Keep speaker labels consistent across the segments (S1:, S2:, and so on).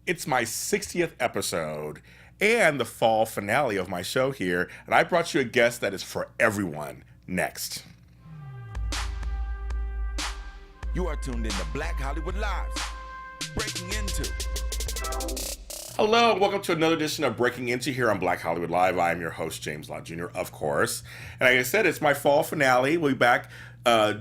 S1: It's my 60th episode and the fall finale of my show here, and I brought you a guest that is for everyone. Next.
S2: You are tuned in to Black Hollywood Lives. Breaking into.
S1: Hello, and welcome to another edition of Breaking Into here on Black Hollywood Live. I am your host, James Lott Jr., of course. And like I said, it's my fall finale. We'll be back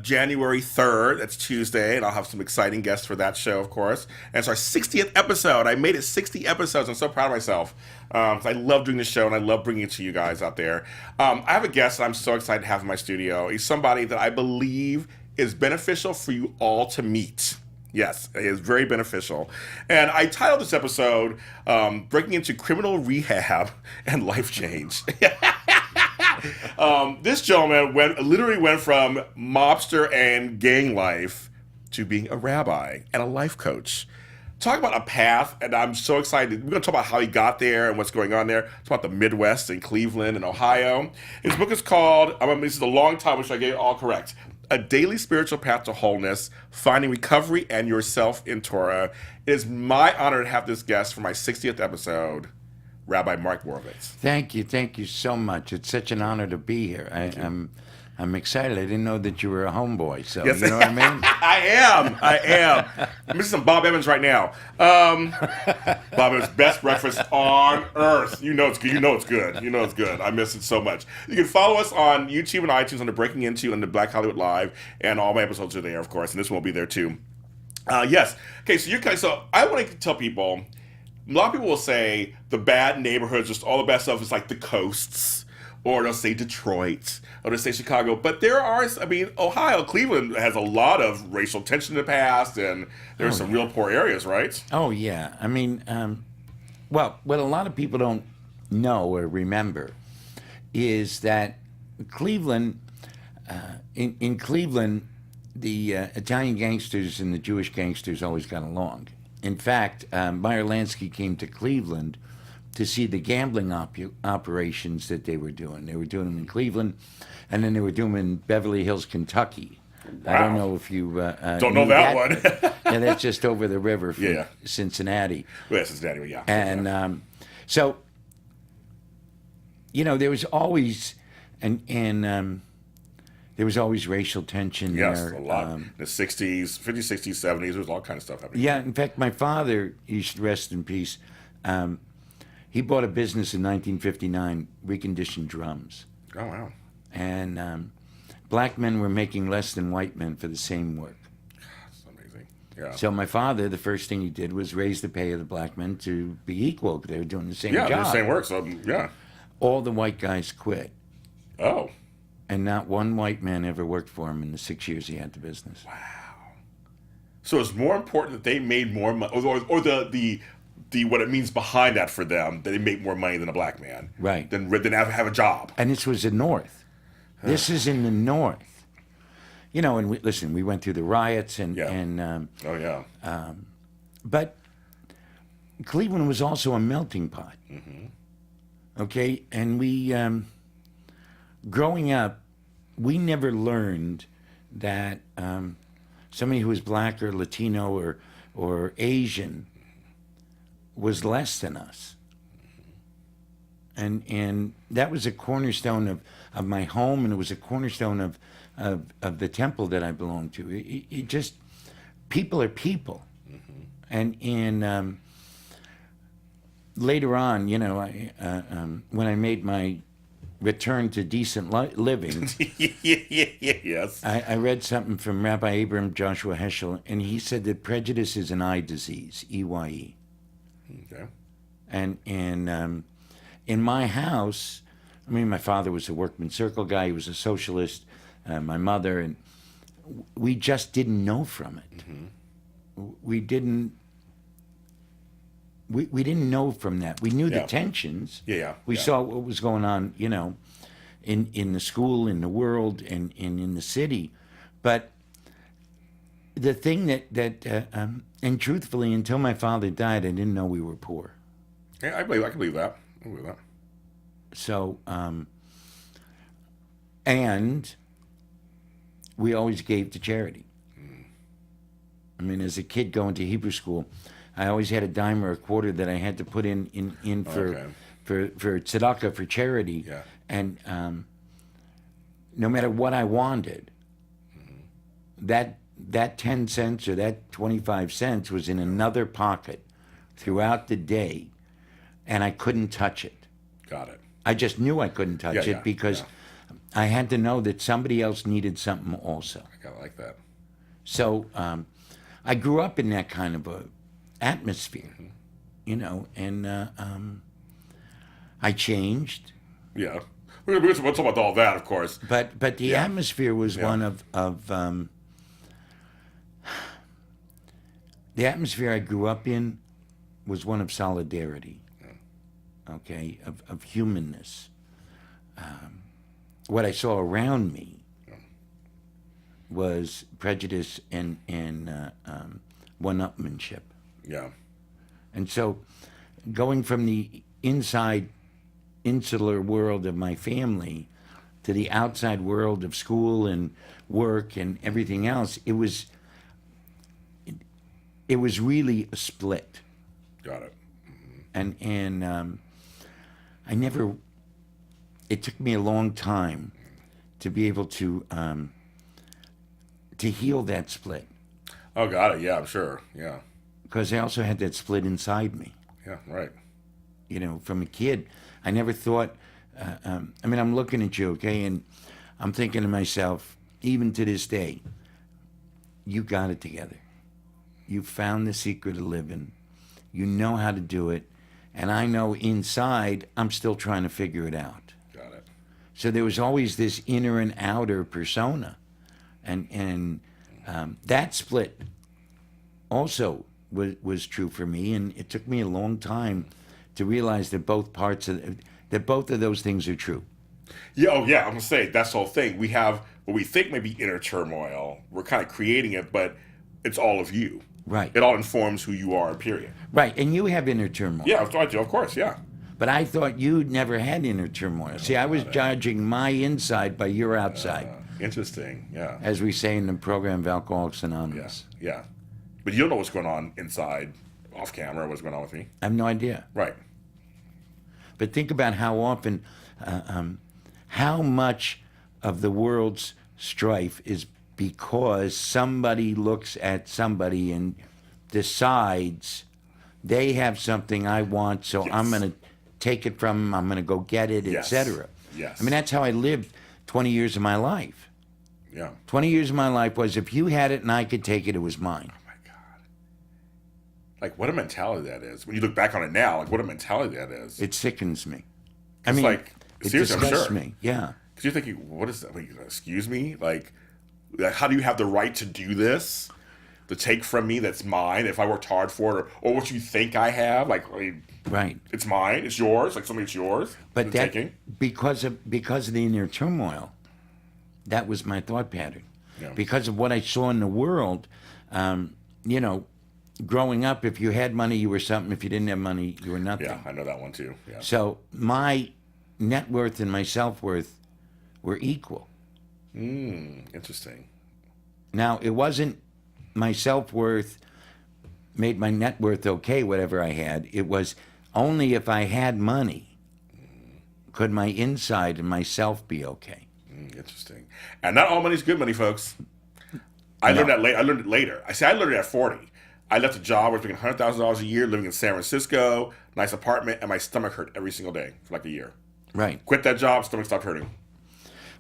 S1: January 3rd. That's Tuesday, and I'll have some exciting guests for that show, of course. And it's our 60th episode. I made it 60 episodes. I'm so proud of myself. I love doing this show, and I love bringing it to you guys out there. I have a guest that I'm so excited to have in my studio. He's somebody that I believe is beneficial for you all to meet. Yes, it is very beneficial. And I titled this episode, Breaking Into Criminal Rehab and Life Change. This gentleman literally went from mobster and gang life to being a rabbi and a life coach. Talk about a path, and I'm so excited. We're going to talk about how he got there and what's going on there. It's about the Midwest and Cleveland and Ohio. His book is called, this is a long time, which I get it all correct, A Daily Spiritual Path to Wholeness, Finding Recovery and Yourself in Torah. It is my honor to have this guest for my 60th episode, Rabbi Mark Borovitz.
S3: Thank you so much. It's such an honor to be here. I'm excited. I didn't know that you were a homeboy, so yes. You know what I mean?
S1: I am. I'm missing some Bob Evans right now. Bob Evans' best breakfast on earth. You know it's good. You know it's good. I miss it so much. You can follow us on YouTube and iTunes under Breaking Into and the Black Hollywood Live, and all my episodes are there, of course, and this one will be there too. Yes. Okay. So I want to tell people. A lot of people will say the bad neighborhoods, just all the bad stuff is like the coasts, or they'll say Detroit, or they'll say Chicago. But there are, Ohio, Cleveland has a lot of racial tension in the past, and there's some real poor areas, right?
S3: Oh, yeah. What a lot of people don't know or remember is that Cleveland, in Cleveland, the Italian gangsters and the Jewish gangsters always got along. In fact, Meyer Lansky came to Cleveland to see the gambling operations that they were doing. They were doing them in Cleveland, and then they were doing them in Beverly Hills, Kentucky. Wow. I don't know if you
S1: don't know that one.
S3: Yeah, that's just over the river from Cincinnati.
S1: Well, Cincinnati, yeah.
S3: And so, there was always there was always racial tension there.
S1: Yes, a lot. In the 60s, 50s, 60s, 70s, there was all kinds of stuff happening.
S3: Yeah, in fact, my father, he should rest in peace, he bought a business in 1959, reconditioned drums.
S1: Oh, wow.
S3: And black men were making less than white men for the same work.
S1: That's amazing. Yeah.
S3: So my father, the first thing he did was raise the pay of the black men to be equal. They were doing the same job.
S1: Yeah, the same work, so, yeah.
S3: All the white guys quit.
S1: Oh.
S3: And not one white man ever worked for him in the 6 years he had the business.
S1: Wow. So it's more important that they made more money, or the what it means behind that for them, that they make more money than a black man.
S3: Right.
S1: Than have a job.
S3: And this was the North. This is in the North. And we went through the riots and but Cleveland was also a melting pot. Mm-hmm. Okay, and we growing up, we never learned that somebody who was black or Latino or Asian was less than us. And that was a cornerstone of my home, and it was a cornerstone of the temple that I belonged to. It just, people are people. Mm-hmm. And later on, when I made my return to decent living,
S1: yes.
S3: I read something from Rabbi Abraham Joshua Heschel, and he said that prejudice is an eye disease, EYE.
S1: Okay.
S3: And in my house, my father was a workman circle guy. He was a socialist. My mother, and we just didn't know from it. Mm-hmm. We didn't know from that. We knew the tensions. We saw what was going on, in the school, in the world, and in the city. But the thing that and truthfully, until my father died, I didn't know we were poor.
S1: Yeah, I can believe that.
S3: So, and we always gave to charity. As a kid going to Hebrew school, I always had a dime or a quarter that I had to put in
S1: Okay.
S3: for tzedakah, for charity.
S1: Yeah.
S3: And no matter what I wanted, that 10 cents or that 25 cents was in another pocket throughout the day, and I couldn't touch it.
S1: Got it.
S3: I just knew I couldn't touch it because I had to know that somebody else needed something also.
S1: I kind of like that.
S3: So I grew up in that kind of a atmosphere, and I changed.
S1: Yeah. We'll talk about all that, of course.
S3: But the atmosphere was one of the atmosphere I grew up in was one of solidarity, okay, of humanness. What I saw around me was prejudice and one-upmanship.
S1: Yeah.
S3: And so going from the inside insular world of my family to the outside world of school and work and everything else, it was really a split.
S1: Got it.
S3: And I never. It took me a long time to be able to heal that split.
S1: Oh, got it. Yeah, I'm sure. Yeah.
S3: Because I also had that split inside me.
S1: Yeah, right.
S3: From a kid, I never thought. I'm looking at you, okay, and I'm thinking to myself, even to this day, you got it together. You found the secret of living. You know how to do it. And I know inside, I'm still trying to figure it out.
S1: Got it.
S3: So there was always this inner and outer persona. And that split also was true for me. And it took me a long time to realize that both of those things are true.
S1: Yeah, I'm going to say, that's the whole thing. We have what we think may be inner turmoil. We're kind of creating it, but it's all of you.
S3: Right.
S1: It all informs who you are, period.
S3: Right, and you have inner turmoil.
S1: Yeah, I do, of course, yeah.
S3: But I thought you never had inner turmoil. See, I was judging my inside by your outside.
S1: Interesting, yeah.
S3: As we say in the program of Alcoholics Anonymous.
S1: Yeah. But you don't know what's going on inside, off camera, what's going on with me.
S3: I have no idea.
S1: Right.
S3: But think about how often, how much of the world's strife is because somebody looks at somebody and decides they have something I want, so
S1: Yes.
S3: I'm going to take it from them, I'm going to go get it,
S1: Yes.
S3: etc.
S1: Yes.
S3: I mean, that's how I lived 20 years of my life.
S1: Yeah.
S3: 20 years of my life was if you had it and I could take it, it was mine.
S1: Oh my God. Like, what a mentality that is. When you look back on it now, like, what a mentality that is.
S3: It sickens me.
S1: It's like,
S3: it
S1: seriously, I'm
S3: disgusts
S1: sure.
S3: me. Yeah.
S1: Because you're thinking, what is that? Like, excuse me? Like, how do you have the right to do this? To take from me that's mine if I worked hard for it? Or what you think I have? Like, I mean,
S3: Right.
S1: it's mine. It's yours. Like, something it's yours.
S3: But
S1: You're
S3: that,
S1: taking.
S3: because of the inner turmoil, that was my thought pattern.
S1: Yeah.
S3: Because of what I saw in the world, growing up, if you had money, you were something. If you didn't have money, you were nothing.
S1: Yeah, I know that one too. Yeah.
S3: So my net worth and my self-worth were equal.
S1: Interesting.
S3: Now, it wasn't my self-worth made my net worth okay, whatever I had. It was only if I had money could my inside and myself be okay.
S1: Interesting. And not all money's good money, folks. I learned that late. I learned it later. I learned it at 40. I left a job. I was making $100,000 a year, living in San Francisco, nice apartment, and my stomach hurt every single day for like a year.
S3: Right.
S1: Quit that job, stomach stopped hurting.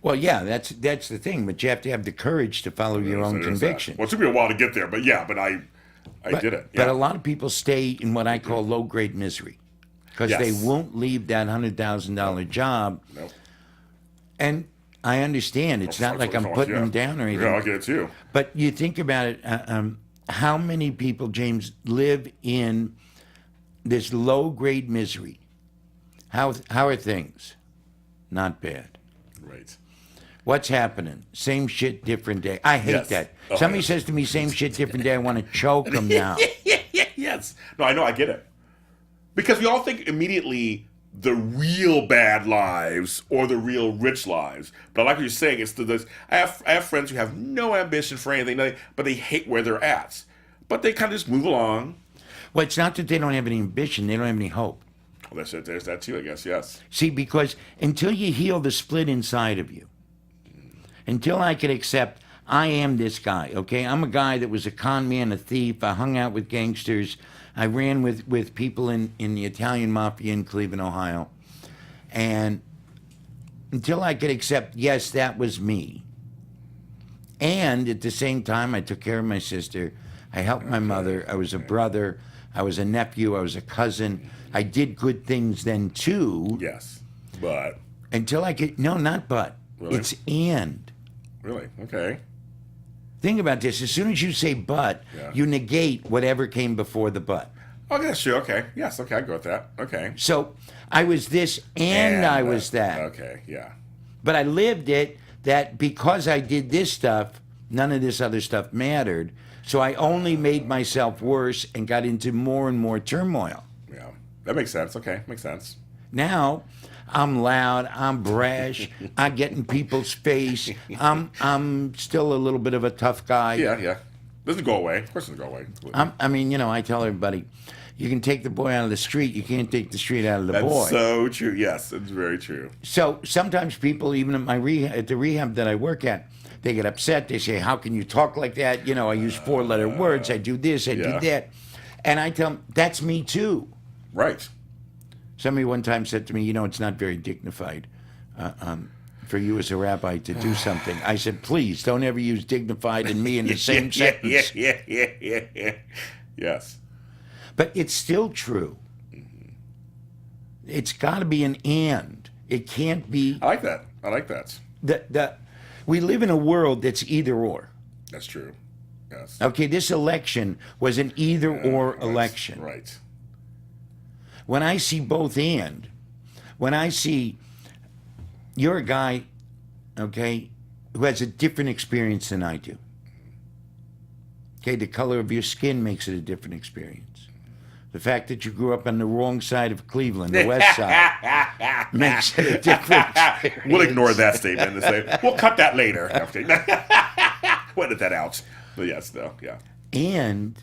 S3: Well, yeah, that's the thing, but you have to have the courage to follow your own conviction.
S1: Well, it took me a while to get there, but yeah, I did it. Yeah.
S3: But a lot of people stay in what I call low-grade misery because
S1: Yes.
S3: they won't leave that $100,000 job.
S1: Nope.
S3: And I understand. It's not like I'm putting them down or anything.
S1: Yeah, I'll get it too.
S3: But you think about it, how many people, James, live in this low-grade misery? How are things? Not bad.
S1: Right.
S3: What's happening? Same shit, different day. I hate
S1: Yes.
S3: that.
S1: Oh,
S3: Somebody
S1: yes.
S3: says to me, same shit, different day, I want to choke them now.
S1: Yes. No, I know. I get it. Because we all think immediately the real bad lives or the real rich lives. But like you're saying, it's I have friends who have no ambition for anything, but they hate where they're at. But they kind of just move along.
S3: Well, it's not that they don't have any ambition; they don't have any hope.
S1: Well, that's it. There's that too, I guess. Yes.
S3: See, because until you heal the split inside of you, until I could accept I am this guy, okay? I'm a guy that was a con man, a thief. I hung out with gangsters. I ran with people in the Italian mafia in Cleveland, Ohio. And until I could accept, yes, that was me. And at the same time, I took care of my sister. I helped my mother. I was a brother. I was a nephew. I was a cousin. I did good things then, too.
S1: Yes. But.
S3: Until I could, no, not but.
S1: Really?
S3: It's and.
S1: Really? Okay.
S3: Think about this. As soon as you say but,
S1: Yeah.
S3: you negate whatever came before the but.
S1: Oh, yeah, sure. Okay. Yes. Okay. I go with that. Okay.
S3: So I was this and I was that.
S1: Okay. Yeah.
S3: But I lived it that because I did this stuff, none of this other stuff mattered. So I only made myself worse and got into more and more turmoil.
S1: Yeah. That makes sense. Okay. Makes sense.
S3: Now I'm loud, I'm brash, I get in people's face. I'm still a little bit of a tough guy.
S1: Yeah. Yeah. Doesn't go away. Of course it doesn't go away.
S3: I mean, I tell everybody, you can take the boy out of the street, you can't take the street out of the
S1: That's
S3: boy.
S1: so true. Yes, it's very true.
S3: So sometimes people, even at at the rehab that I work at, they get upset. They say, "How can you talk like that? I use 4-letter words. I do this. I do that," and I tell them, "That's me too."
S1: Right.
S3: Somebody one time said to me, "It's not very dignified for you as a rabbi to do something." I said, "Please don't ever use dignified and me in the same sentence."
S1: Yeah. Yes.
S3: But it's still true. It's got to be an and. It can't be.
S1: I like that. I like that.
S3: We live in a world that's either or.
S1: That's true. Yes.
S3: Okay, this election was an either or election.
S1: Right.
S3: When I see both and, when I see you're a guy, okay, who has a different experience than I do. Okay, the color of your skin makes it a different experience. The fact that you grew up on the wrong side of Cleveland, the west side, makes it a different experience.
S1: We'll ignore that statement and say, we'll cut that later. We'll edit that out. But yes, no, yeah.
S3: And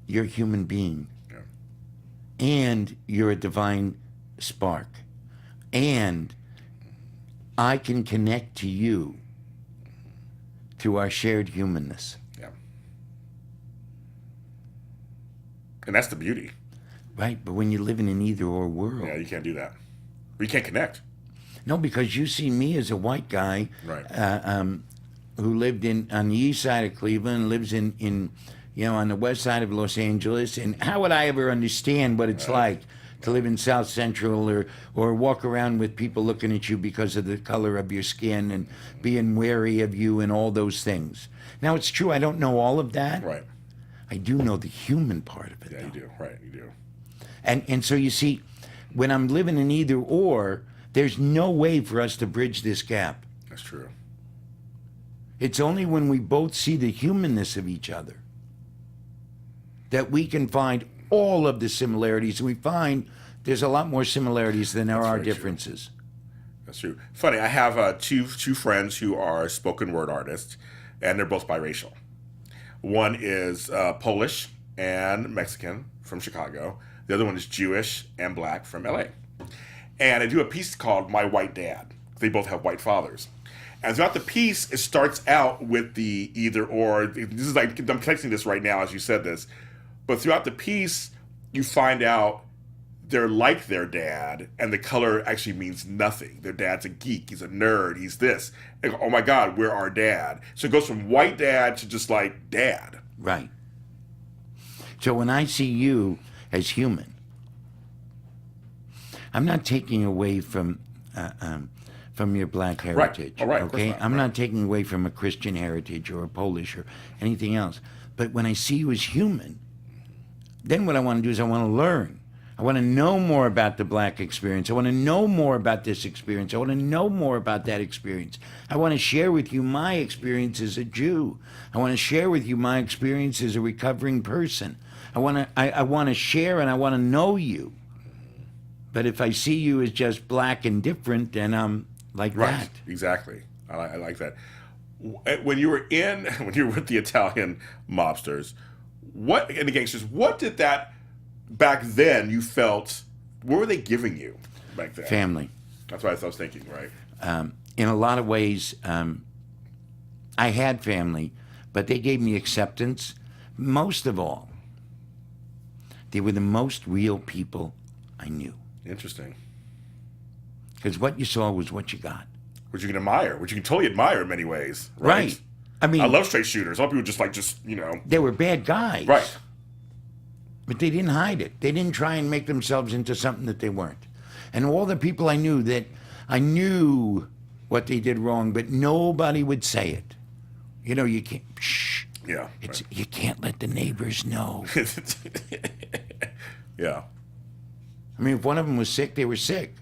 S3: you're a human being.
S1: Yeah.
S3: And you're a divine spark. And I can connect to you through our shared humanness.
S1: Yeah. And that's the beauty.
S3: Right, but when you live in an either-or world.
S1: Yeah, you can't do that. We can't connect.
S3: No, because you see me as a white guy,
S1: Right.
S3: Who lived on the east side of Cleveland, lives in on the west side of Los Angeles, and how would I ever understand what it's like to live in South Central or walk around with people looking at you because of the color of your skin and being wary of you and all those things? Now, it's true, I don't know all of that.
S1: Right.
S3: I do know the human part of it.
S1: Yeah,
S3: though.
S1: you do. Right, you do.
S3: And so you see, when I'm living in either or, there's no way for us to bridge this gap.
S1: That's true.
S3: It's only when we both see the humanness of each other that we can find all of the similarities. We find there's a lot more similarities than there
S1: That's
S3: are
S1: very true.
S3: differences.
S1: That's true. Funny, I have two friends who are spoken word artists, and they're both biracial. One is Polish and Mexican from Chicago. The other one is Jewish and black from LA. And I do a piece called My White Dad. They both have white fathers. And throughout the piece, it starts out with the either or. This is like, I'm connecting this right now as you said this. But throughout the piece, you find out they're like their dad, and the color actually means nothing. Their dad's a geek, he's a nerd, he's this. And, oh my God, we're our dad. So it goes from white dad to just like dad.
S3: Right. So when I see you as human, I'm not taking away from your black heritage.
S1: Oh, right. Of course
S3: Okay,
S1: not.
S3: I'm
S1: Right.
S3: not taking away from a Christian heritage or a Polish or anything else. But when I see you as human, then what I want to do is I want to learn. I want to know more about the black experience. I want to know more about this experience. I want to know more about that experience. I want to share with you my experience as a Jew. I want to share with you my experience as a recovering person. I want to share and I want to know you. But if I see you as just black and different, then I'm like
S1: Right.
S3: that.
S1: Exactly. I like that. When you were with the Italian mobsters, what, and the gangsters, what did that, back then, you felt, what were they giving you back then?
S3: Family.
S1: That's what I was thinking, right?
S3: In a lot of ways, I had family, but they gave me acceptance. Most of all, they were the most real people I knew.
S1: Interesting.
S3: Because what you saw was what you got.
S1: Which you can admire, which you can totally admire in many ways, right?
S3: Right. I mean,
S1: I love straight shooters. A lot of people you know.
S3: They were bad guys.
S1: Right.
S3: But they didn't hide it. They didn't try and make themselves into something that they weren't. And all the people I knew that I knew what they did wrong, but nobody would say it. You know, you can't, shh.
S1: Yeah.
S3: Right. You can't let the neighbors know.
S1: Yeah.
S3: I mean, if one of them was sick, they were sick.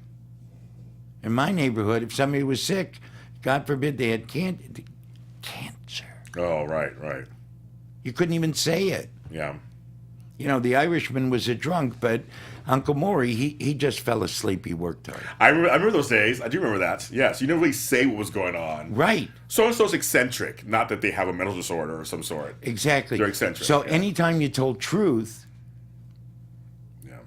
S3: In my neighborhood, if somebody was sick, God forbid they had cancer.
S1: Oh, right.
S3: You couldn't even say it.
S1: Yeah.
S3: You know, the Irishman was a drunk, but Uncle Maury, he just fell asleep. He worked hard.
S1: I remember those days. I do remember that. Yes. You didn't really say what was going on.
S3: Right.
S1: So-and-so's eccentric. Not that they have a mental disorder of some sort.
S3: Exactly.
S1: They're eccentric.
S3: So
S1: yeah.
S3: anytime you told truth,
S1: Yeah.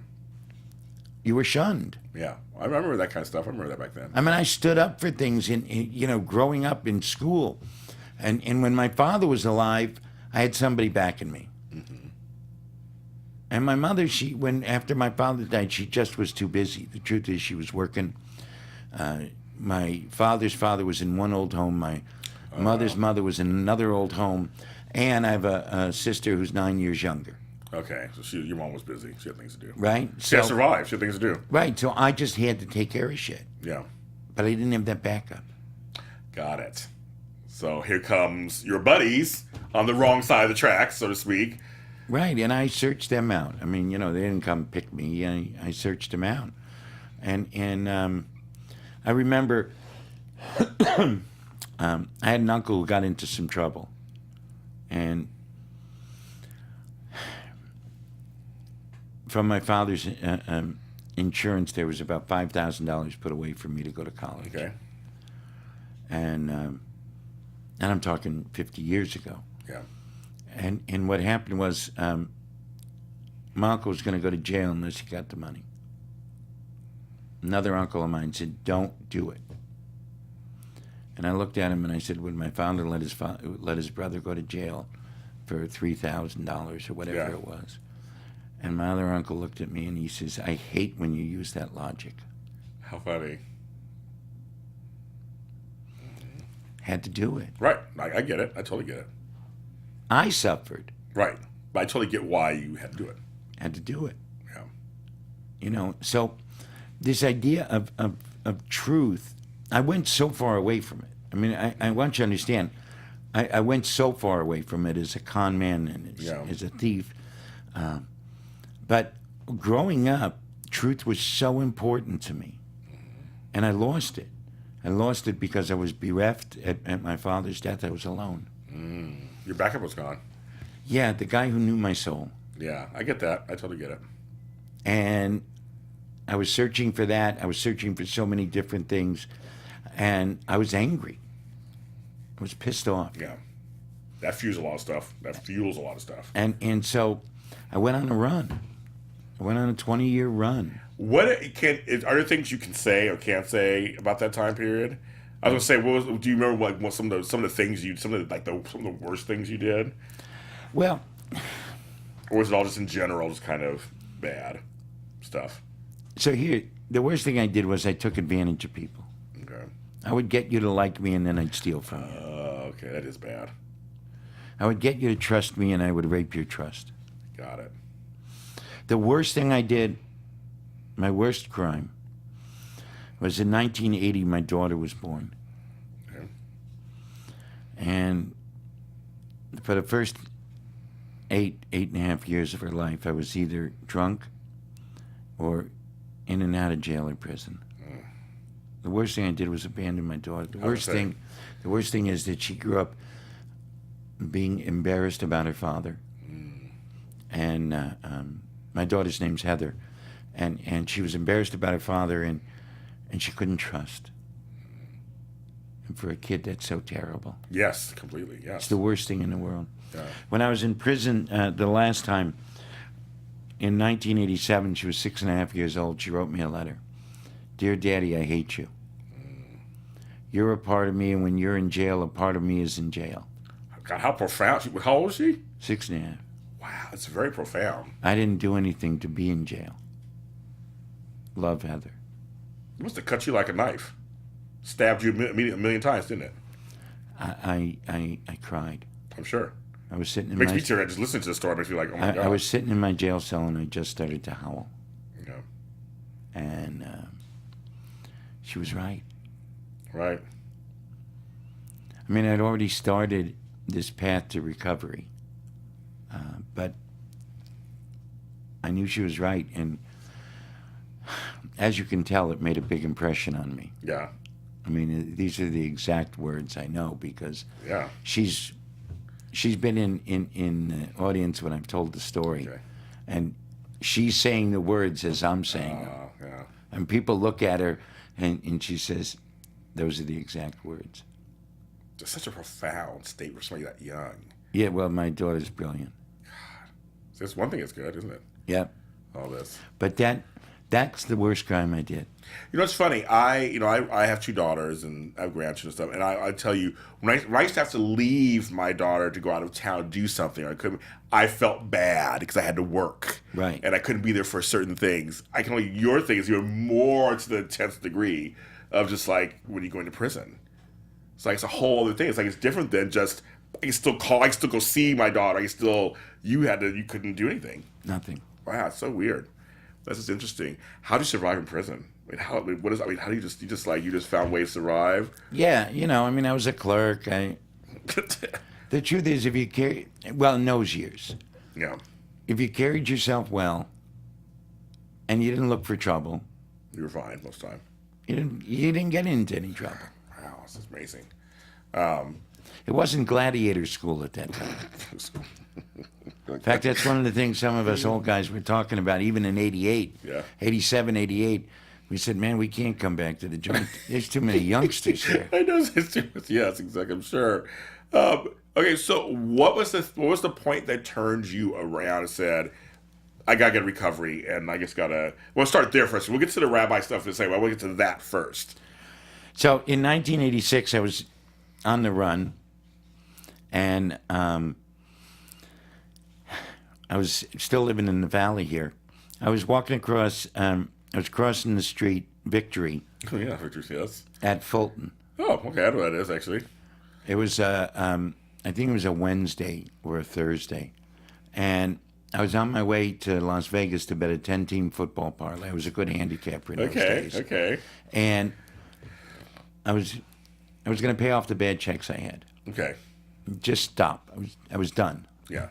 S3: you were shunned.
S1: Yeah. I remember that kind of stuff. I remember that back then.
S3: I mean, I stood up for things growing up in school. And when my father was alive, I had somebody backing me. Mm-hmm. And my mother, after my father died, she just was too busy. The truth is, she was working. My father's father was in one old home. My mother's mother was in another old home. And I have a sister who's 9 years younger.
S1: Okay, so your mom was busy. She had things to do.
S3: Right?
S1: She had to survive. She had things to do.
S3: Right, so I just had to take care of shit.
S1: Yeah.
S3: But I didn't have that backup.
S1: Got it. So here comes your buddies on the wrong side of the tracks, so to speak.
S3: Right, and I searched them out. I mean, they didn't come pick me. I searched them out. And I remember I had an uncle who got into some trouble. And from my father's insurance, there was about $5,000 put away for me to go to college.
S1: Okay.
S3: And I'm talking 50 years ago.
S1: Yeah.
S3: And what happened was my uncle was going to go to jail unless he got the money. Another uncle of mine said, "Don't do it." And I looked at him and I said, "Would my father let his brother go to jail for $3,000 or whatever it was?" And my other uncle looked at me and he says, "I hate when you use that logic."
S1: How funny.
S3: Had to do it.
S1: Right. I get it. I totally get it.
S3: I suffered.
S1: Right. But I totally get why you had to do it.
S3: Had to do it.
S1: Yeah.
S3: So this idea of truth, I went so far away from it. I mean, I want you to understand, I went so far away from it as a con man and as a thief. But growing up, truth was so important to me. And I lost it. I lost it because I was bereft at my father's death. I was alone.
S1: Your backup was gone.
S3: Yeah, the guy who knew my soul.
S1: Yeah, I get that. I totally get it.
S3: And I was searching for that. I was searching for so many different things. And I was angry. I was pissed off.
S1: Yeah. That fuels a lot of stuff.
S3: And so I went on a run. I went on a 20-year run.
S1: Are there things you can say or can't say about that time period? I was gonna say, do you remember what some of the things some of the worst things you did?
S3: Well,
S1: or was it all just in general, just kind of bad stuff?
S3: So here, the worst thing I did was I took advantage of people.
S1: Okay.
S3: I would get you to like me, and then I'd steal from you.
S1: Okay, that is bad.
S3: I would get you to trust me, and I would rape your trust.
S1: Got it.
S3: The worst thing I did, my worst crime, was in 1980, my daughter was born.
S1: Okay.
S3: And for the first eight and a half years of her life, I was either drunk or in and out of jail or prison. The worst thing I did was abandon my daughter. The worst thing is that she grew up being embarrassed about her father. And my daughter's name's Heather. And she was embarrassed about her father, and she couldn't trust. And for a kid, that's so terrible.
S1: Yes, completely.
S3: It's
S1: Yes.
S3: the worst thing in the world.
S1: Yeah.
S3: When I was in prison the last time, in 1987, she was 6.5 years old. She wrote me a letter. Dear Daddy, I hate you. You're a part of me, and when you're in jail, a part of me is in jail.
S1: God, how profound. How old is she?
S3: 6.5.
S1: Wow, it's very profound.
S3: I didn't do anything to be in jail. Love, Heather.
S1: It must have cut you like a knife. Stabbed you a million times, didn't it?
S3: I cried.
S1: I'm sure.
S3: I was sitting in
S1: Makes
S3: my
S1: me tear. Just listening to the story makes me like, oh my God.
S3: I was sitting in my jail cell and I just started to howl.
S1: Yeah.
S3: And she was right.
S1: Right.
S3: I mean, I'd already started this path to recovery, but I knew she was right, and as you can tell, it made a big impression on me.
S1: Yeah.
S3: I mean, these are the exact words I know because
S1: Yeah.
S3: she's been in the audience when I've told the story,
S1: Okay.
S3: and she's saying the words as I'm saying them.
S1: Yeah.
S3: And people look at her, and she says, those are the exact words.
S1: Just such a profound statement for somebody that young.
S3: Yeah, well, my daughter's brilliant.
S1: That's one thing that's good, isn't it?
S3: Yep.
S1: All this.
S3: But that's the worst crime I did.
S1: You know, it's funny. I have 2 daughters and I have grandchildren and stuff. And I tell you, when I used to have to leave my daughter to go out of town and do something, I felt bad because I had to work.
S3: Right.
S1: And I couldn't be there for certain things. I can only, your thing is even more to the 10th degree of just like when you go into prison. It's like it's a whole other thing. It's like it's different than just, I can still call, I can still go see my daughter. You couldn't do anything.
S3: Nothing.
S1: Wow, it's so weird. That's just interesting. How do you survive in prison? How do you just found ways to survive?
S3: Yeah, I mean, I was a clerk. The truth is, in those years,
S1: Yeah,
S3: if you carried yourself well and you didn't look for trouble,
S1: you were fine most of the time.
S3: you didn't get into any trouble.
S1: Wow, this is amazing.
S3: It wasn't gladiator school at that time. In fact, that's one of the things some of us old guys were talking about, even in 88,
S1: Yeah.
S3: 87, 88. We said, man, we can't come back to the joint. There's too many youngsters here.
S1: I know. Yes, exactly. I'm sure. Okay, so what was the point that turned you around and said, I gotta get recovery, and I just gotta. We'll start there first. We'll get to the rabbi stuff in a second. We'll get to that first.
S3: So in 1986, I was on the run, and I was still living in the valley here. I was walking across. I was crossing the street, Victory,
S1: Oh yeah, Victor. Yes.
S3: at Fulton.
S1: Oh, okay. I know what that is actually.
S3: It was I think it was a Wednesday or a Thursday, and I was on my way to Las Vegas to bet a 10-team football parlay. I was a good handicapper in those days.
S1: Okay.
S3: And I was going to pay off the bad checks I had.
S1: Okay.
S3: Just stop. I was done.
S1: Yeah.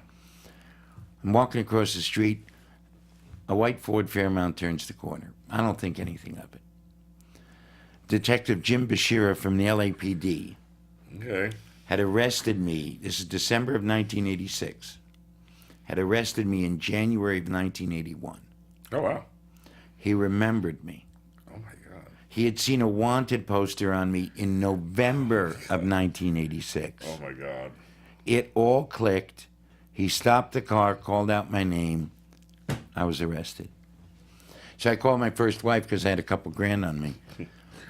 S3: I'm walking across the street. A white Ford Fairmount turns the corner. I don't think anything of it. Detective Jim Bashira from the LAPD
S1: Okay.
S3: had arrested me. This is December of 1986. Had arrested me in January of 1981.
S1: Oh wow.
S3: He remembered me.
S1: Oh my God.
S3: He had seen a wanted poster on me in November of 1986.
S1: Oh my God.
S3: It all clicked. He stopped the car, called out my name. I was arrested. So I called my first wife because I had a couple grand on me.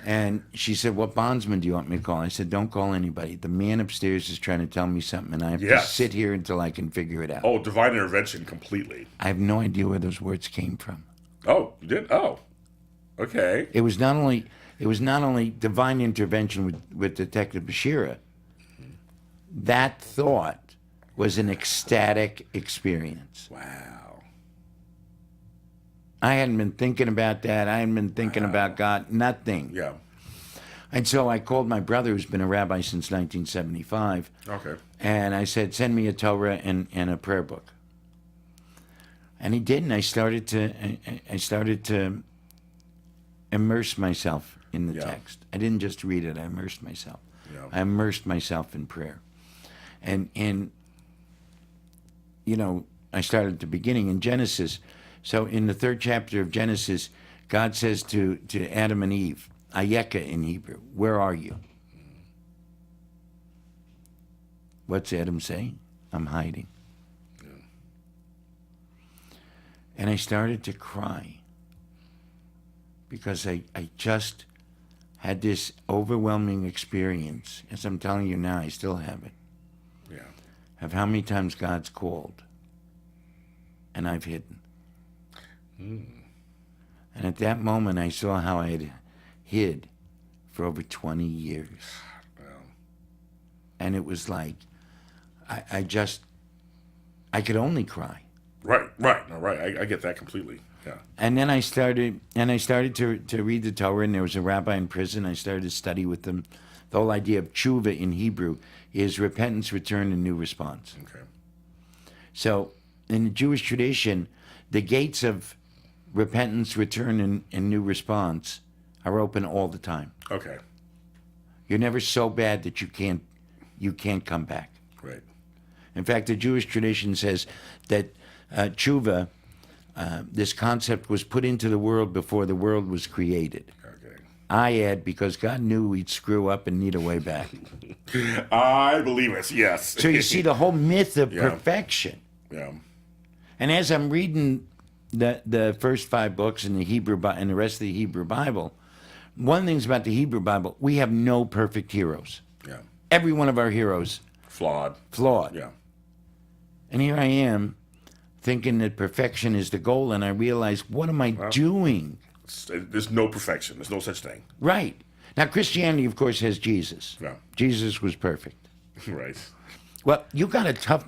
S3: And she said, what bondsman do you want me to call? I said, don't call anybody. The man upstairs is trying to tell me something, and I have to
S1: Yes.
S3: sit here until I can figure it out.
S1: Oh, divine intervention completely.
S3: I have no idea where those words came from.
S1: Oh, you did? Oh. Okay.
S3: It was not only divine intervention with Detective Bashira. That thought was an ecstatic experience.
S1: Wow.
S3: I hadn't been thinking about that. I hadn't been thinking about God, nothing.
S1: Yeah.
S3: And so I called my brother, who's been a rabbi since 1975,
S1: Okay.
S3: and I said, send me a Torah and a prayer book. And he did, and I started to immerse myself in the
S1: Yeah.
S3: text. I didn't just read it, I immersed myself.
S1: Yeah.
S3: I immersed myself in prayer. And I started at the beginning in Genesis. So in the 3rd chapter of Genesis, God says to Adam and Eve, Ayeka in Hebrew, where are you? What's Adam say? I'm hiding. Yeah. And I started to cry because I just had this overwhelming experience. As I'm telling you now, I still have it.
S1: Yeah.
S3: Of how many times God's called and I've hidden. And at that moment, I saw how I had hid for over 20 years.
S1: Wow.
S3: And it was like, I could only cry.
S1: Right. No, right. I get that completely. Yeah.
S3: And then I started to read the Torah, and there was a rabbi in prison. I started to study with them. The whole idea of tshuva in Hebrew is repentance, return, and new response.
S1: Okay.
S3: So in the Jewish tradition, the gates of repentance, return, and new response are open all the time.
S1: Okay.
S3: You're never so bad that you can't come back.
S1: Right.
S3: In fact, the Jewish tradition says that tshuva, this concept, was put into the world before the world was created.
S1: Okay.
S3: I add, because God knew we'd screw up and need a way back.
S1: I believe it. Yes.
S3: So you see the whole myth of
S1: Yeah.
S3: perfection.
S1: Yeah.
S3: And as I'm reading the first 5 books in the Hebrew and the rest of the Hebrew Bible, one of the things about the Hebrew Bible, we have no perfect heroes.
S1: Yeah.
S3: Every one of our heroes
S1: Flawed.
S3: flawed. And here I am thinking that perfection is the goal, and I realize, what am I doing?
S1: There's no perfection. There's no such thing.
S3: Right. Now, Christianity, of course, has Jesus.
S1: Yeah.
S3: Jesus was perfect.
S1: Right.
S3: Well, you got a tough,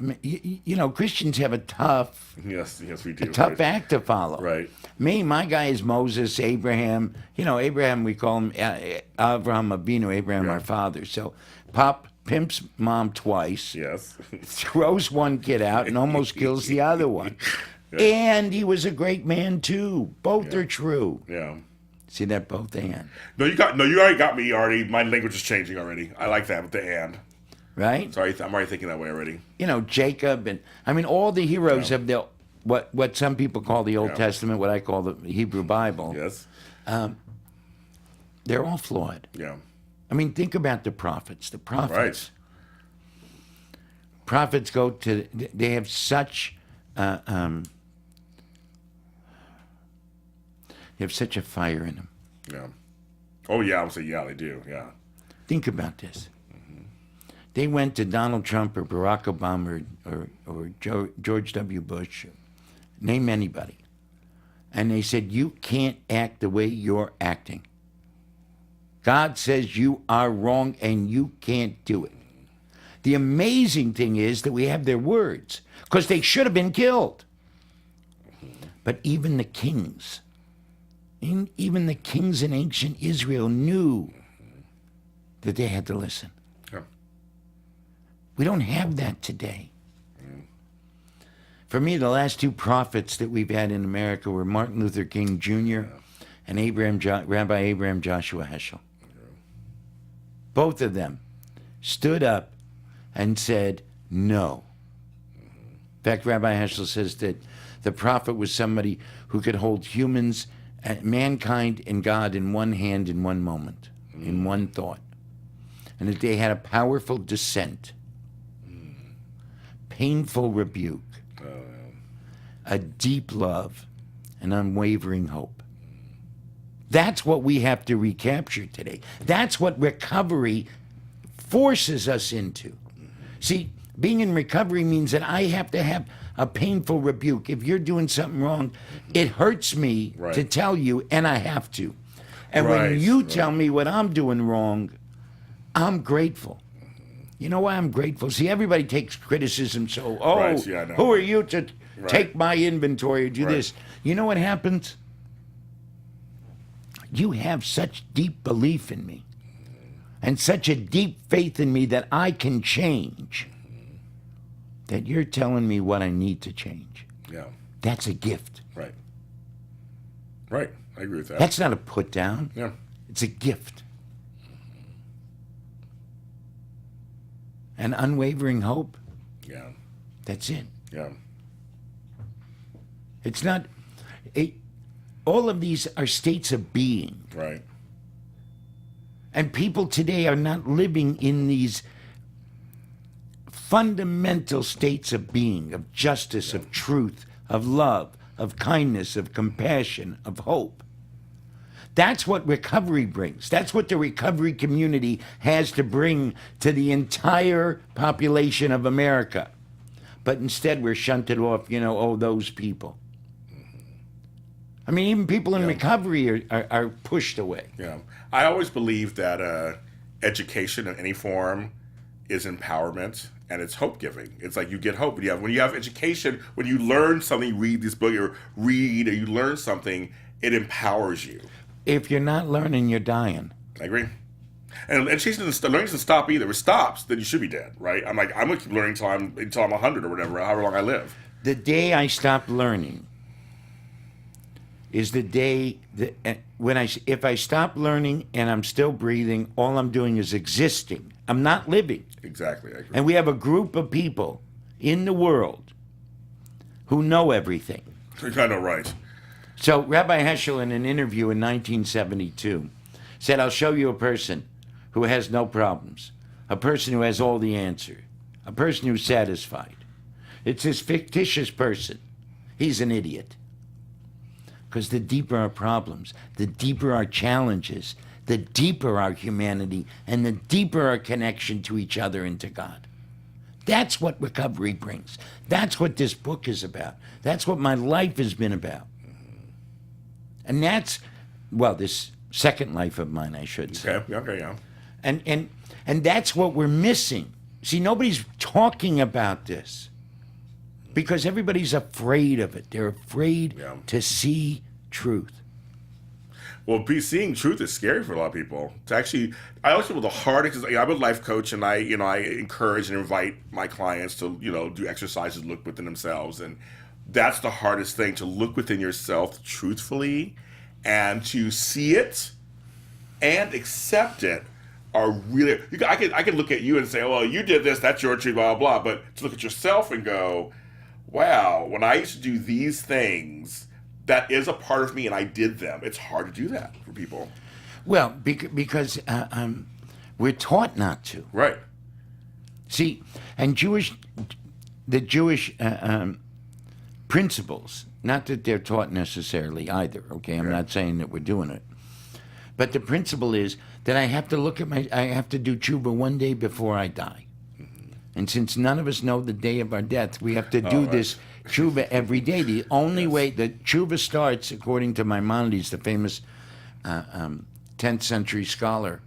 S3: Christians have a tough
S1: Yes, we do.
S3: tough act to follow.
S1: Right.
S3: My guy is Moses, Abraham. Abraham, we call him Avraham Avinu, Abraham, our father. So Pop pimps mom twice,
S1: Yes.
S3: throws one kid out, and almost kills the other one. And he was a great man, too. Both are true.
S1: Yeah.
S3: See that? Both and.
S1: No, you already got me already. My language is changing already. I like that with the and.
S3: Right?
S1: Sorry, I'm already thinking that way already.
S3: Jacob, and all the heroes of the what some people call the Old Testament, what I call the Hebrew Bible.
S1: Yes.
S3: They're all flawed.
S1: Yeah.
S3: Think about the prophets. The prophets.
S1: Right.
S3: Prophets they have such they have such a fire in them.
S1: Yeah. Oh yeah, I would say they do. Yeah.
S3: Think about this. They went to Donald Trump or Barack Obama or George W. Bush, name anybody, and they said, you can't act the way you're acting. God says you are wrong and you can't do it. The amazing thing is that we have their words, because they should have been killed. But even the kings, in ancient Israel knew that they had to listen.
S1: Yeah.
S3: We don't have that today. For me, the last 2 prophets that we've had in America were Martin Luther King Jr. and Rabbi Abraham Joshua Heschel. Both of them stood up and said no. In fact, Rabbi Heschel says that the prophet was somebody who could hold humans, mankind, and God in one hand in one moment, in one thought. And that they had a powerful dissent, painful rebuke, a deep love, and unwavering hope. That's what we have to recapture today. That's what recovery forces us into. See, being in recovery means that I have to have a painful rebuke. If you're doing something wrong, it hurts me to tell you, and I have to. And when you tell me what I'm doing wrong, I'm grateful. You know why I'm grateful? See, everybody takes criticism, so, who are you to take my inventory or do this? You know what happens? You have such deep belief in me and such a deep faith in me that I can change, that you're telling me what I need to change.
S1: Yeah.
S3: That's a gift.
S1: Right. Right. I agree with that.
S3: That's not a put down.
S1: Yeah.
S3: It's a gift. And unwavering hope.
S1: Yeah.
S3: That's it.
S1: Yeah.
S3: It's not... all of these are states of being.
S1: Right.
S3: And people today are not living in these fundamental states of being, of justice, of truth, of love, of kindness, of compassion, of hope. That's what recovery brings. That's what the recovery community has to bring to the entire population of America. But instead we're shunted off, those people. I mean, even people in recovery are pushed away.
S1: Yeah. I always believe that education in any form is empowerment and it's hope-giving. It's like you get hope. When you have education, when you learn something, you read this book or you learn something, it empowers you.
S3: If you're not learning, you're dying.
S1: I agree. And education learning doesn't stop either. If it stops, then you should be dead, right? I'm going to keep learning until I'm 100 or whatever, however long I live.
S3: The day I stop learning is the day that if I stop learning and I'm still breathing, all I'm doing is existing. I'm not living.
S1: Exactly, I agree.
S3: And we have a group of people in the world who know everything.
S1: I know, right.
S3: So Rabbi Heschel, in an interview in 1972, said, I'll show you a person who has no problems, a person who has all the answers, a person who's satisfied. It's this fictitious person. He's an idiot. Because the deeper our problems, the deeper our challenges, the deeper our humanity, and the deeper our connection to each other and to God. That's what recovery brings. That's what this book is about. That's what my life has been about. And that's, this second life of mine, I should say.
S1: Okay, yeah.
S3: And that's what we're missing. See, nobody's talking about this because everybody's afraid of it. They're afraid to see truth.
S1: Well, seeing truth is scary for a lot of people. It's actually, I always feel the hardest, because I'm a life coach and I encourage and invite my clients to, do exercises, look within themselves. And that's the hardest thing, to look within yourself truthfully and to see it and accept it. Are really, I can look at you and say, oh, well, you did this, that's your truth, blah, blah, blah. But to look at yourself and go, wow, when I used to do these things, that is a part of me and I did them. It's hard to do that for people.
S3: Well, because we're taught not to.
S1: Right.
S3: See, and the Jewish principles, not that they're taught necessarily either, okay? I'm not saying that we're doing it. But the principle is that I have to do tshuva one day before I die. Mm-hmm. And since none of us know the day of our death, we have to do this tshuva every day. The only way that tshuva starts, according to Maimonides, the famous 10th century scholar,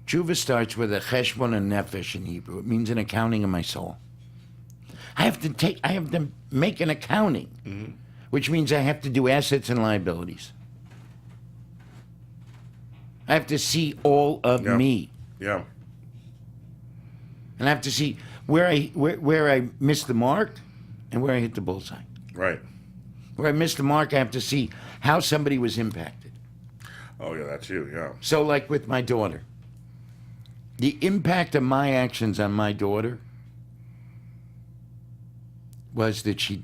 S3: tshuva starts with a cheshbon and nefesh in Hebrew. It means an accounting of my soul. I have to make an accounting, which means I have to do assets and liabilities. I have to see all of me.
S1: Yeah.
S3: And I have to see where I missed the mark and where I hit the bullseye.
S1: Right.
S3: Where I missed the mark, I have to see how somebody was impacted.
S1: Oh, yeah, that's you, yeah.
S3: So, like with my daughter, the impact of my actions on my daughter was that she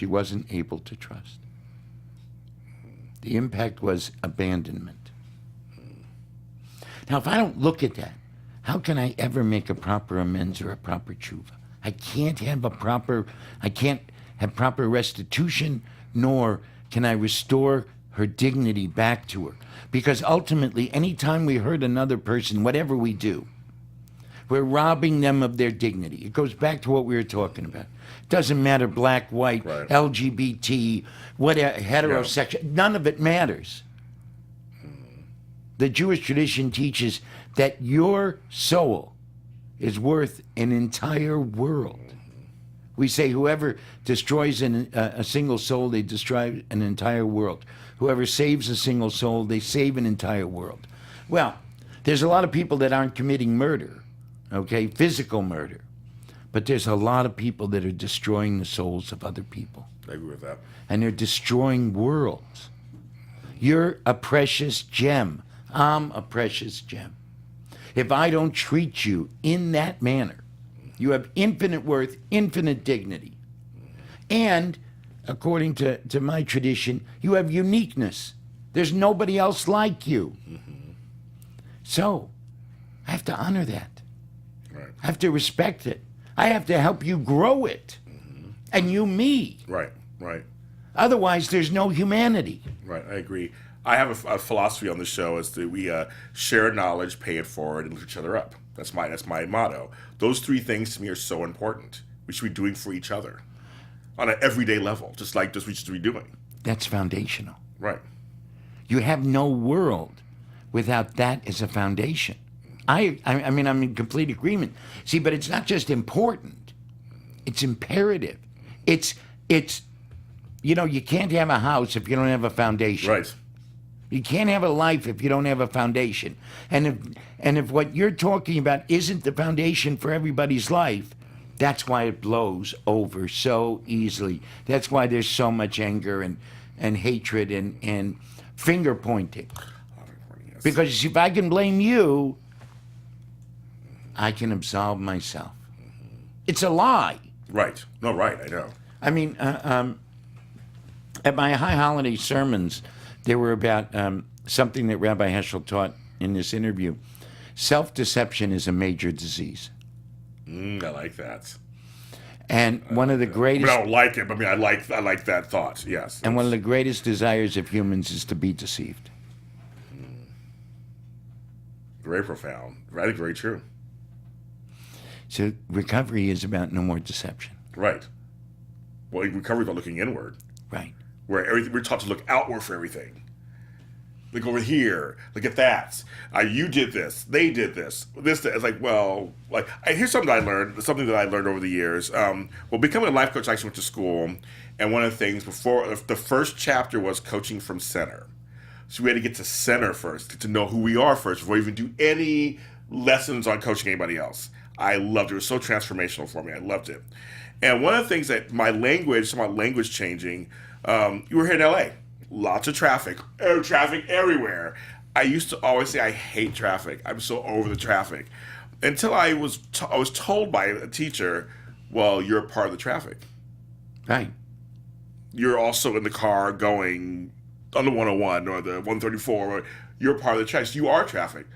S3: wasn't able to trust. The impact was abandonment. Now, if I don't look at that, how can I ever make a proper amends or a proper tshuva? I can't have proper restitution, nor can I restore her dignity back to her. Because ultimately, anytime we hurt another person, whatever we do, we're robbing them of their dignity. It goes back to what we were talking about. It doesn't matter black, white,
S1: right.
S3: LGBT, whatever, heterosexual, none of it matters. The Jewish tradition teaches that your soul is worth an entire world. We say whoever destroys a single soul, they destroy an entire world. Whoever saves a single soul, they save an entire world. Well, there's a lot of people that aren't committing murder, okay, physical murder. But there's a lot of people that are destroying the souls of other people.
S1: I agree with that.
S3: And they're destroying worlds. You're a precious gem. I'm a precious gem. If I don't treat you in that manner, you have infinite worth, infinite dignity. And, according to my tradition, you have uniqueness. There's nobody else like you. So, I have to honor that.
S1: Right.
S3: I have to respect it. I have to help you grow it. And you me.
S1: Right.
S3: Otherwise, there's no humanity.
S1: Right, I agree. I have a philosophy on the show is that we share knowledge, pay it forward, and lift each other up. That's my motto. Those three things to me are so important. We should be doing for each other on an everyday level, just like we should be doing.
S3: That's foundational.
S1: Right.
S3: You have no world without that as a foundation. I mean, I'm in complete agreement. See, but it's not just important. It's imperative. It's you can't have a house if you don't have a foundation.
S1: Right.
S3: You can't have a life if you don't have a foundation. And if what you're talking about isn't the foundation for everybody's life, that's why it blows over so easily. That's why there's so much anger and hatred and finger pointing.
S1: Yes.
S3: Because if I can blame you, I can absolve myself. It's a lie.
S1: Right. No, right, I know.
S3: I mean, at my high holiday sermons, they were about something that Rabbi Heschel taught in this interview. Self-deception is a major disease.
S1: I like that.
S3: And one of the greatest...
S1: I don't like it, but I mean, I like that thought, yes.
S3: And one of the greatest desires of humans is to be deceived.
S1: Very profound. I think very true.
S3: So recovery is about no more deception.
S1: Right. Well, recovery is about looking inward.
S3: Right.
S1: Where we're taught to look outward for everything. Look over here. Look at that. You did this. They did this. It's like, well, here's something I learned. Something that I learned over the years. Becoming a life coach, I actually went to school, and one of the things before the first chapter was coaching from center. So we had to get to center first, get to know who we are first before we even do any lessons on coaching anybody else. I loved it. It was so transformational for me. I loved it. And one of the things that my language changing, you were here in LA, lots of traffic everywhere. I used to always say I hate traffic. I'm so over the traffic. Until I was told by a teacher, well, you're a part of the traffic.
S3: Right.
S1: You're also in the car going on the 101 or the 134. You're part of the traffic. You are traffic.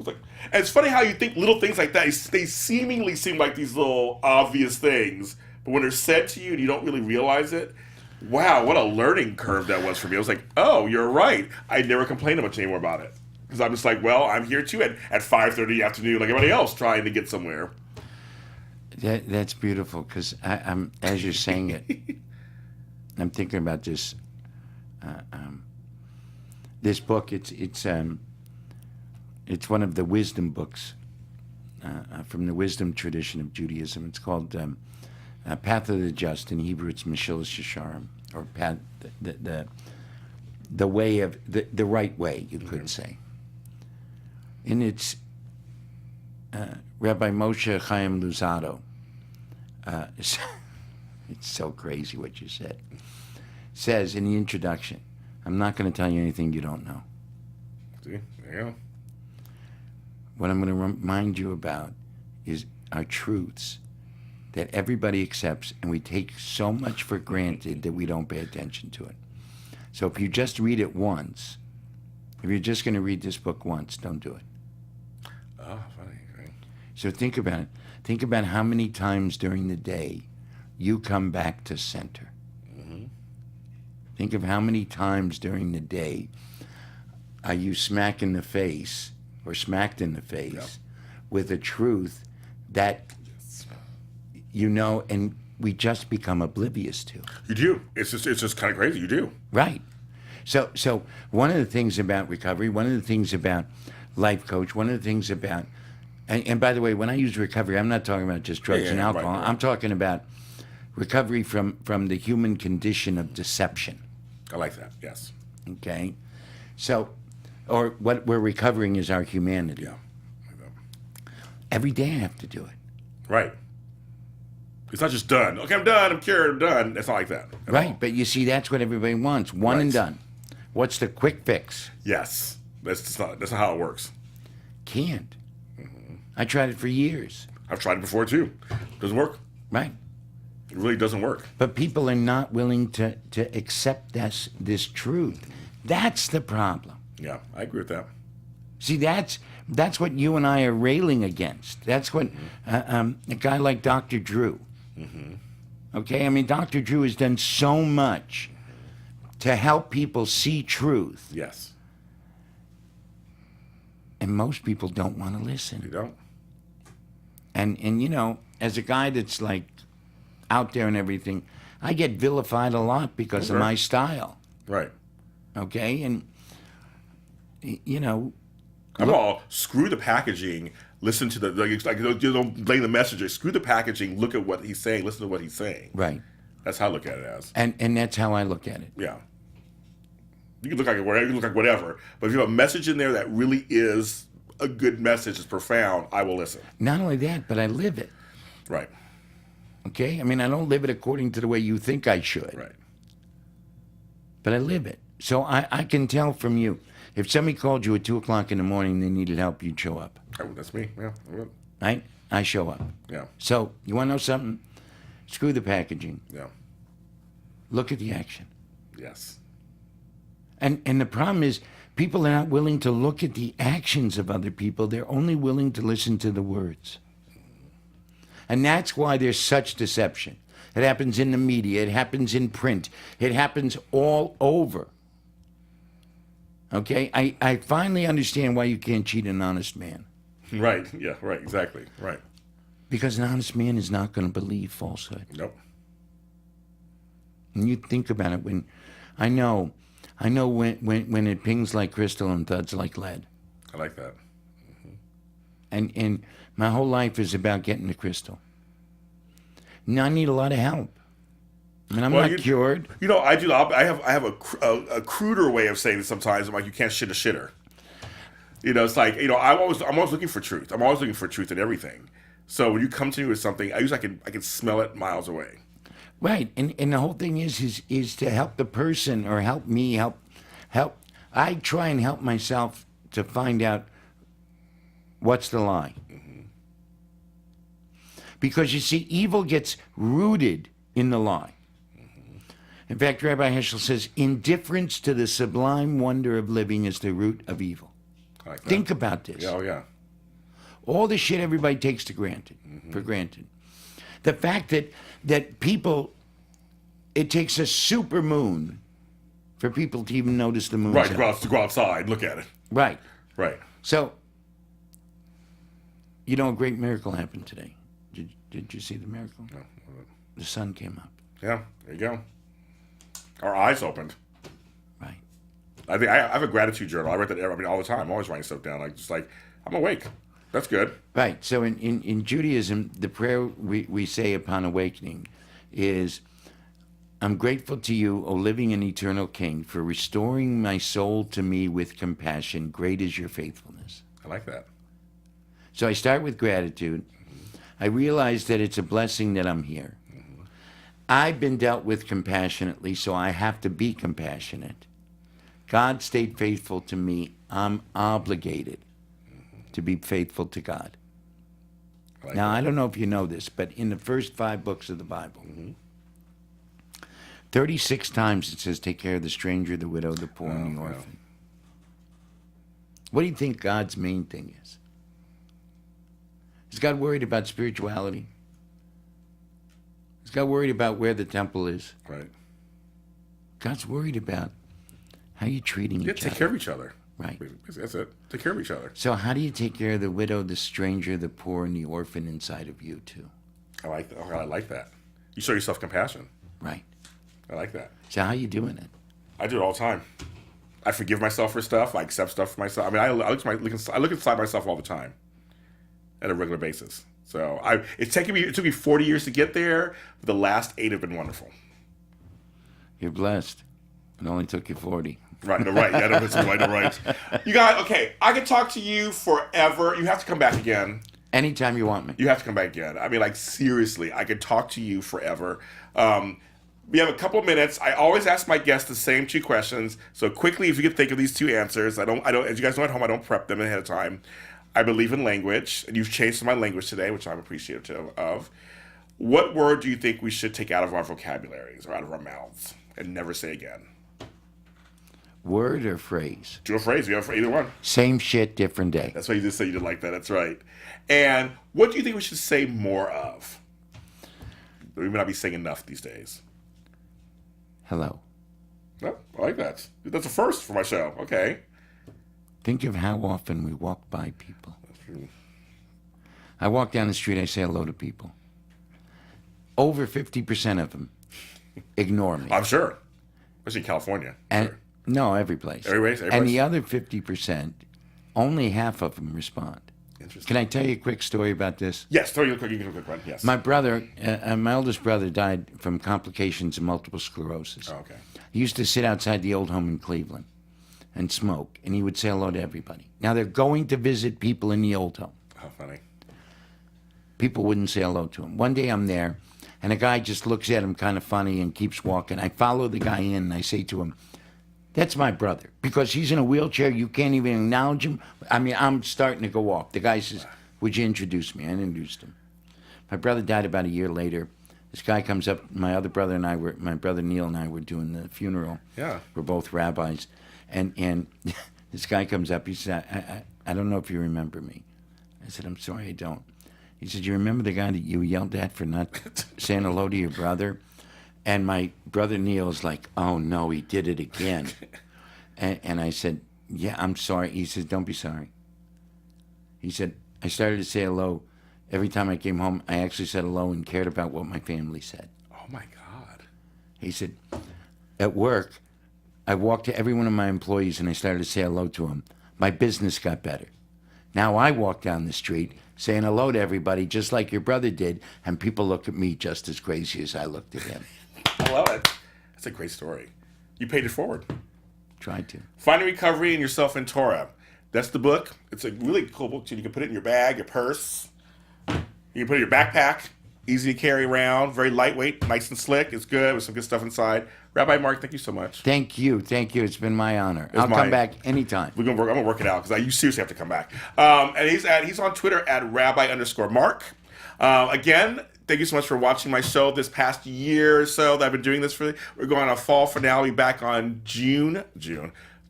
S1: And it's funny how you think little things like that, they seemingly seem like these little obvious things, but when they're said to you and you don't really realize it, wow, what a learning curve that was for me. I was like, oh, you're right. I never complain much anymore about it. Because I'm just like, well, I'm here too at 5:30 in the afternoon like everybody else trying to get somewhere.
S3: That's beautiful, because I'm as you're saying it, I'm thinking about this this book. It's one of the wisdom books from the wisdom tradition of Judaism. It's called Path of the Just. In Hebrew, it's Meshillas Yesharim, or path, the way of the right way, you could say. And it's Rabbi Moshe Chaim Luzzatto. It's so crazy what you said. Says in the introduction, I'm not going to tell you anything you don't know.
S1: See, there you go.
S3: What I'm going to remind you about are truths that everybody accepts, and we take so much for granted that we don't pay attention to it. So if you just read it once, if you're just going to read this book once, don't do it.
S1: Oh, funny. Right.
S3: So think about it. Think about how many times during the day you come back to center.
S1: Mm-hmm.
S3: Think of how many times during the day are you smacked in the face with a truth that you know, and we just become oblivious to.
S1: You do. It's just kind of crazy. You do.
S3: Right. So one of the things about recovery, one of the things about life coach, one of the things about, and by the way, when I use recovery, I'm not talking about just drugs and alcohol. Right. I'm talking about recovery from the human condition of deception.
S1: I like that. Yes.
S3: Okay. So, or what we're recovering is our humanity.
S1: Yeah.
S3: Every day I have to do it.
S1: Right. It's not just done. Okay, I'm done. I'm cured. I'm done. It's not like that.
S3: Right. But you see, that's what everybody wants. One and done. What's the quick fix?
S1: Yes. That's not how it works.
S3: Can't. I tried it for years.
S1: I've tried it before too. Doesn't work.
S3: Right.
S1: It really doesn't work.
S3: But people are not willing to accept this truth. That's the problem.
S1: Yeah, I agree with that.
S3: See, that's That's what you and I are railing against. That's what a guy like Dr. Drew. Okay, I mean, Dr. Drew has done so much to help people see truth.
S1: Yes.
S3: And most people don't want to listen.
S1: You don't.
S3: And you know, as a guy that's like out there and everything, I get vilified a lot because of my style.
S1: Right.
S3: Okay, and you know,
S1: I'm all screw the packaging. Listen to the like you don't blame the messenger. Screw the packaging. Look at what he's saying. Listen to what he's saying.
S3: right.
S1: That's how I look at it as.
S3: And that's how I look at it.
S1: Yeah. You can look like whatever. You can look like whatever. But if you have a message in there that really is a good message, is profound, I will listen.
S3: Not only that, but I live it.
S1: Right.
S3: Okay, I mean, I don't live it according to the way you think I should.
S1: Right.
S3: But I live it. So I can tell from you. If somebody called you at 2 o'clock in the morning, they needed help, you'd show up.
S1: Oh, that's me. Yeah. I will.
S3: Right? I show up.
S1: Yeah.
S3: So, you want to know something? Screw the packaging.
S1: Yeah.
S3: Look at the action.
S1: Yes.
S3: And the problem is, people are not willing to look at the actions of other people. They're only willing to listen to the words. And that's why there's such deception. It happens in the media. It happens in print. It happens all over. Okay? I finally understand why you can't cheat an honest man.
S1: Right. Yeah. Right. Exactly. Right.
S3: Because an honest man is not going to believe falsehood.
S1: Nope.
S3: And you think about it, when I know when it pings like crystal and thuds like lead.
S1: I like that.
S3: And my whole life is about getting the crystal. Now I need a lot of help. I mean, I'm not cured.
S1: You know, I do. I have a cruder way of saying it sometimes. I'm like, you can't shit a shitter. You know, it's like, you know, I'm always looking for truth. I'm always looking for truth in everything. So when you come to me with something, I can smell it miles away.
S3: Right, and the whole thing is to help the person, or help me, help. I try and help myself to find out what's the lie. Because you see, evil gets rooted in the lie. In fact, Rabbi Heschel says, indifference to the sublime wonder of living is the root of evil.
S1: I like that.
S3: Think about this.
S1: Yeah, oh yeah.
S3: All the shit everybody takes for granted. The fact that people, it takes a super moon for people to even notice the moon.
S1: Right, to go outside, look at it.
S3: Right.
S1: Right.
S3: So, you know, a great miracle happened today. Did you see the miracle?
S1: No.
S3: The sun came up.
S1: Yeah, there you go. Our eyes opened.
S3: Right.
S1: I think I have a gratitude journal. I write that all the time. I'm always writing stuff down. I'm awake. That's good.
S3: Right. So in Judaism, the prayer we say upon awakening is, I'm grateful to you, O living and eternal King, for restoring my soul to me with compassion. Great is your faithfulness.
S1: I like that.
S3: So I start with gratitude. I realize that it's a blessing that I'm here. I've been dealt with compassionately, so I have to be compassionate. God stayed faithful to me. I'm obligated to be faithful to God. Now, I don't know if you know this, but in the first 5 books of the Bible, 36 times it says, take care of the stranger, the widow, the poor, and the orphan. What do you think God's main thing is? Is God worried about spirituality? Is God worried about where the temple is?
S1: Right.
S3: God's worried about how you're treating each other.
S1: Take care of each other.
S3: Right.
S1: That's it. Take care of each other.
S3: So how do you take care of the widow, the stranger, the poor, and the orphan inside of you, too?
S1: I like that. I like that. You show yourself compassion.
S3: Right.
S1: I like that.
S3: So how you doing it?
S1: I do it all the time. I forgive myself for stuff. I accept stuff for myself. I mean, I look inside myself all the time, at a regular basis. So it took me 40 years to get there, but the last 8 have been wonderful.
S3: You're blessed. It only took you 40.
S1: Right, no, right. Yeah, right. You guys, okay, I could talk to you forever. You have to come back again.
S3: Anytime you want me.
S1: You have to come back again. I mean, like, seriously, I could talk to you forever. We have a couple of minutes. I always ask my guests the same 2 questions. So quickly, if you could think of these 2 answers. I don't, as you guys know at home, I don't prep them ahead of time. I believe in language, and you've changed my language today, which I'm appreciative of. What word do you think we should take out of our vocabularies or out of our mouths and never say again?
S3: word or phrase?
S1: Do a phrase. You have either one.
S3: Same shit, different day.
S1: That's why you just say you didn't like that. That's right. And what do you think we should say more of? We may not be saying enough these days.
S3: Hello.
S1: No, I like that. That's a first for my show. Okay.
S3: Think of how often we walk by people. I walk down the street, I say hello to people. Over 50% of them ignore me.
S1: I'm sure. Especially in California.
S3: And
S1: Sure.
S3: no, every place.
S1: Every place?
S3: And the other 50%, only half of them respond.
S1: Interesting.
S3: Can I tell you a quick story about this?
S1: Yes, tell you a quick one. Yes.
S3: My brother, my eldest brother, died from complications of multiple sclerosis.
S1: Oh, okay.
S3: He used to sit outside the old home in Cleveland and smoke, and he would say hello to everybody. Now they're going to visit people in the old home.
S1: How funny.
S3: People wouldn't say hello to him. One day I'm there, and a guy just looks at him kind of funny and keeps walking. I follow the guy in, and I say to him, "That's my brother." Because he's in a wheelchair, you can't even acknowledge him. I mean, I'm starting to go off. The guy says, "Would you introduce me?" I introduced him. My brother died about a year later. This guy comes up. My brother Neil and I were doing the funeral.
S1: Yeah.
S3: We're both rabbis. And this guy comes up. He said, I don't know if you remember me. I said, "I'm sorry, I don't." He said, "You remember the guy that you yelled at for not saying hello to your brother?" And my brother Neil's like, "Oh, no, he did it again." And I said, "Yeah, I'm sorry." He said, "Don't be sorry." He said, "I started to say hello. Every time I came home, I actually said hello and cared about what my family said."
S1: Oh, my God.
S3: He said, "At work, I walked to every one of my employees and I started to say hello to them. My business got better. Now I walk down the street saying hello to everybody just like your brother did, and people look at me just as crazy as I looked at him."
S1: I love it. That's a great story. You paid it forward.
S3: Tried to.
S1: Finding Recovery and Yourself in Torah. That's the book. It's a really cool book, too. You can put it in your bag, your purse. You can put it in your backpack. Easy to carry around. Very lightweight. Nice and slick. It's good with some good stuff inside. Rabbi Mark, thank you so much.
S3: Thank you. It's been my honor. I'll come back anytime.
S1: I'm gonna work it out because you seriously have to come back. And he's on Twitter at Rabbi_Mark. Again, thank you so much for watching my show this past year or so that I've been doing this for. We're going on a fall finale back on January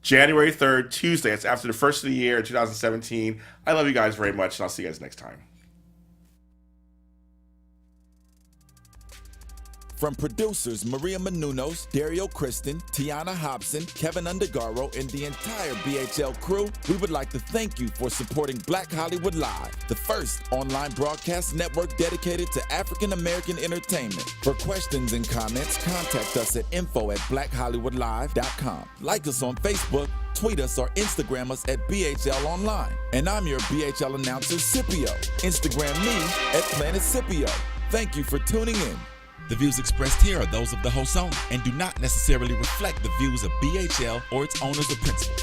S1: 3rd, Tuesday. It's after the first of the year, 2017. I love you guys very much, and I'll see you guys next time.
S2: From producers Maria Menounos, Dario Kristen, Tiana Hobson, Kevin Undergaro, and the entire BHL crew, we would like to thank you for supporting Black Hollywood Live, the first online broadcast network dedicated to African American entertainment. For questions and comments, contact us at info@blackhollywoodlive.com. Like us on Facebook, tweet us, or Instagram us at BHL Online. And I'm your BHL announcer, Scipio. Instagram me at Planet Scipio. Thank you for tuning in.
S4: The views expressed here are those of the host only and do not necessarily reflect the views of BHL or its owners or principals.